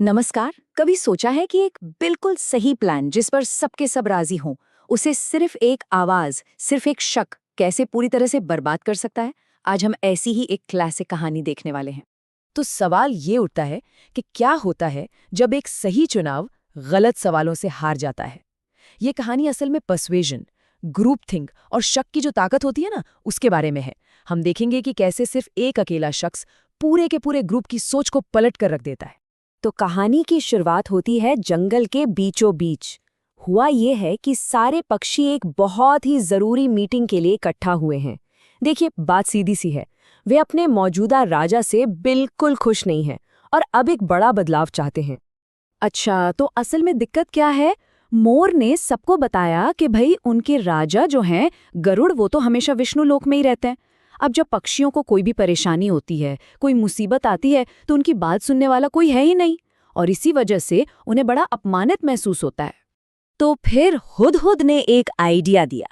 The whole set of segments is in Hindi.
नमस्कार। कभी सोचा है कि एक बिल्कुल सही प्लान जिस पर सबके सब राजी हों, उसे सिर्फ एक आवाज, सिर्फ एक शक कैसे पूरी तरह से बर्बाद कर सकता है? आज हम ऐसी ही एक क्लासिक कहानी देखने वाले हैं। तो सवाल ये उठता है कि क्या होता है जब एक सही चुनाव गलत सवालों से हार जाता है। ये कहानी असल में पर्सुएजन, ग्रुप थिंक और शक की जो ताकत होती है ना, उसके बारे में है। हम देखेंगे कि कैसे सिर्फ एक अकेला शख्स पूरे के पूरे ग्रुप की सोच को पलट कर रख देता है। तो कहानी की शुरुआत होती है जंगल के बीचों बीच। हुआ ये है कि सारे पक्षी एक बहुत ही जरूरी मीटिंग के लिए इकट्ठा हुए हैं। देखिए, बात सीधी सी है। वे अपने मौजूदा राजा से बिल्कुल खुश नहीं हैं और अब एक बड़ा बदलाव चाहते हैं। अच्छा, तो असल में दिक्कत क्या है? मोर ने सबको बताया कि भाई उनके राजा जो हैं गरुड़, वो तो हमेशा विष्णु लोक में ही रहते हैं। अब जब पक्षियों को कोई भी परेशानी होती है, कोई मुसीबत आती है, तो उनकी बात सुनने वाला कोई है ही नहीं और इसी वजह से उन्हें बड़ा अपमानित महसूस होता है। तो फिर हुदहुद ने एक आइडिया दिया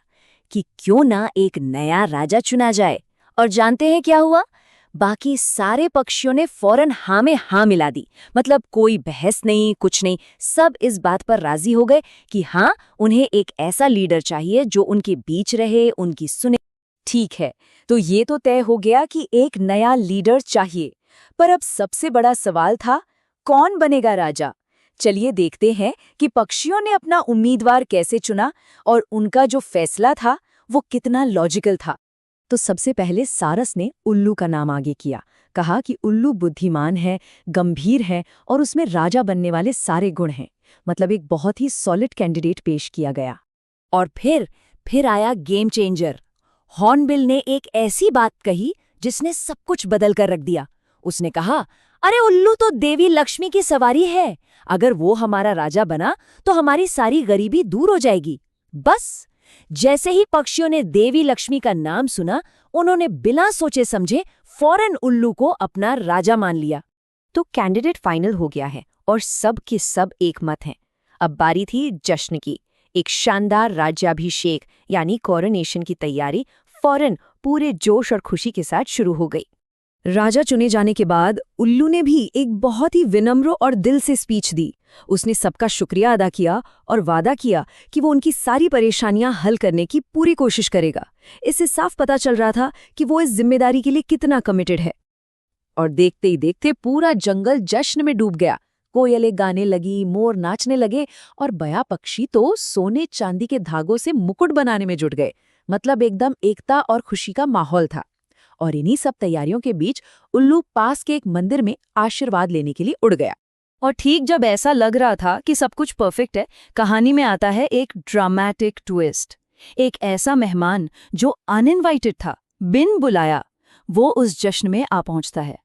कि क्यों ना एक नया राजा चुना जाए। और जानते हैं क्या हुआ? बाकी सारे पक्षियों ने फौरन हाँ में हाँ मिला दी। मतलब कोई बहस नहीं, कुछ नहीं, सब इस बात पर राजी हो गए कि हाँ, उन्हें एक ऐसा लीडर चाहिए जो उनके बीच रहे, उनकी सुने। ठीक है, तो ये तो तय हो गया कि एक नया लीडर चाहिए। पर अब सबसे बड़ा सवाल था, कौन बनेगा राजा? चलिए देखते हैं कि पक्षियों ने अपना उम्मीदवार कैसे चुना और उनका जो फैसला था वो कितना लॉजिकल था। तो सबसे पहले सारस ने उल्लू का नाम आगे किया। कहा कि उल्लू बुद्धिमान है, गंभीर है और उसमें राजा बनने वाले सारे गुण हैं। मतलब एक बहुत ही सॉलिड कैंडिडेट पेश किया गया। और फिर आया गेम चेंजर। हॉर्नबिल ने एक ऐसी बात कही जिसने सब कुछ बदल कर रख दिया। उसने कहा, अरे उल्लू तो देवी लक्ष्मी की सवारी है। अगर वो हमारा राजा बना तो हमारी सारी गरीबी दूर हो जाएगी। बस जैसे ही पक्षियों ने देवी लक्ष्मी का नाम सुना, उन्होंने बिना सोचे समझे फौरन उल्लू को अपना राजा मान लिया। तो कैंडिडेट फाइनल हो गया है और सब के सब एक मत हैं। अब बारी थी जश्न की। एक शानदार राज्याभिषेक यानी कोरोनेशन की तैयारी फौरन पूरे जोश और खुशी के साथ शुरू हो गई। राजा चुने जाने के बाद उल्लू ने भी एक बहुत ही विनम्र और दिल से स्पीच दी। उसने सबका शुक्रिया अदा किया और वादा किया कि वो उनकी सारी परेशानियां हल करने की पूरी कोशिश करेगा। इससे साफ पता चल रहा था कि वो इस जिम्मेदारी के लिए कितना कमिटेड है। और देखते ही देखते पूरा जंगल जश्न में डूब गया। कोयलें गाने लगी, मोर नाचने लगे और बया पक्षी तो सोने चांदी के धागों से मुकुट बनाने में जुट गए। मतलब एकदम एकता और खुशी का माहौल था। और इन्हीं सब तैयारियों के बीच उल्लू पास के एक मंदिर में आशीर्वाद लेने के लिए उड़ गया। और ठीक जब ऐसा लग रहा था कि सब कुछ परफेक्ट है, कहानी में आता है एक ड्रामेटिक ट्विस्ट। एक ऐसा मेहमान जो अनइनवाइटेड था, बिन बुलाया, वो उस जश्न में आ पहुंचता है।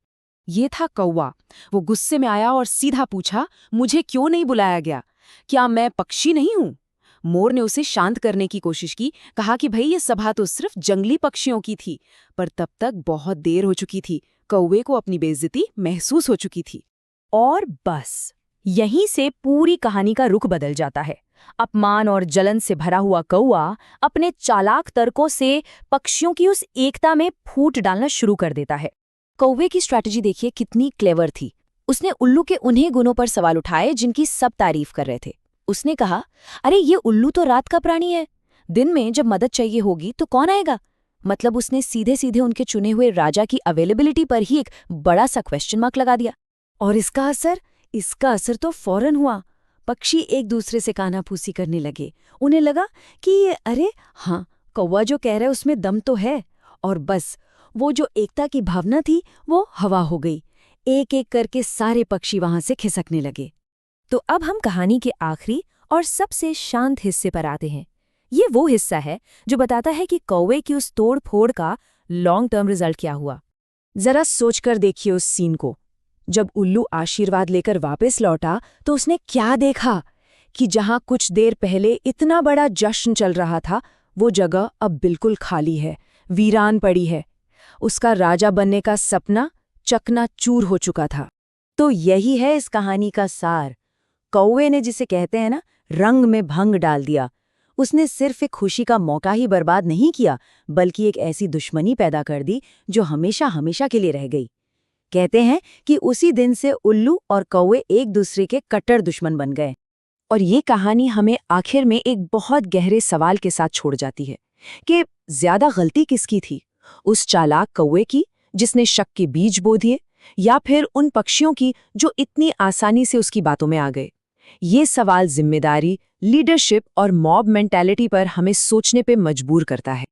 ये था कौवा। वो गुस्से में आया और सीधा पूछा, मुझे क्यों नहीं बुलाया गया? क्या मैं पक्षी नहीं हूं? मोर ने उसे शांत करने की कोशिश की, कहा कि भाई ये सभा तो सिर्फ जंगली पक्षियों की थी। पर तब तक बहुत देर हो चुकी थी। कौवे को अपनी बेइज्जती महसूस हो चुकी थी। और बस यहीं से पूरी कहानी का रुख बदल जाता है। अपमान और जलन से भरा हुआ कौवा अपने चालाक तर्कों से पक्षियों की उस एकता में फूट डालना शुरू कर देता है। कौवे की स्ट्रैटेजी देखिए कितनी क्लेवर थी। उसने उल्लू के उन्हीं गुणों पर सवाल उठाए जिनकी सब तारीफ कर रहे थे। उसने कहा, अरे ये उल्लू तो रात का प्राणी है, दिन में जब मदद चाहिए होगी तो कौन आएगा? मतलब उसने सीधे सीधे उनके चुने हुए राजा की अवेलेबिलिटी पर ही एक बड़ा सा क्वेश्चन मार्क लगा दिया। और इसका असर तो फौरन हुआ। पक्षी एक दूसरे से कानाफूसी करने लगे। उन्हें लगा कि अरे हाँ, कौवा जो कह रहा है उसमें दम तो है। और बस वो जो एकता की भावना थी वो हवा हो गई। एक एक करके सारे पक्षी वहां से खिसकने लगे। तो अब हम कहानी के आखिरी और सबसे शांत हिस्से पर आते हैं। ये वो हिस्सा है जो बताता है कि कौवे की उस तोड़ फोड़ का लॉन्ग टर्म रिजल्ट क्या हुआ। जरा सोचकर देखिए उस सीन को। जब उल्लू आशीर्वाद लेकर वापस लौटा तो उसने क्या देखा कि जहां कुछ देर पहले इतना बड़ा जश्न चल रहा था, वो जगह अब बिल्कुल खाली है, वीरान पड़ी है। उसका राजा बनने का सपना चकनाचूर हो चुका था। तो यही है इस कहानी का सार। कौवे ने, जिसे कहते हैं ना, रंग में भंग डाल दिया। उसने सिर्फ एक खुशी का मौका ही बर्बाद नहीं किया, बल्कि एक ऐसी दुश्मनी पैदा कर दी जो हमेशा हमेशा के लिए रह गई। कहते हैं कि उसी दिन से उल्लू और कौवे एक दूसरे के कट्टर दुश्मन बन गए। और ये कहानी हमें आखिर में एक बहुत गहरे सवाल के साथ छोड़ जाती है कि ज्यादा गलती किसकी थी, उस चालाक कौवे की जिसने शक के बीज बो दिए, या फिर उन पक्षियों की जो इतनी आसानी से उसकी बातों में आ गए। ये सवाल जिम्मेदारी, लीडरशिप और मॉब मेंटालिटी पर हमें सोचने पे मजबूर करता है।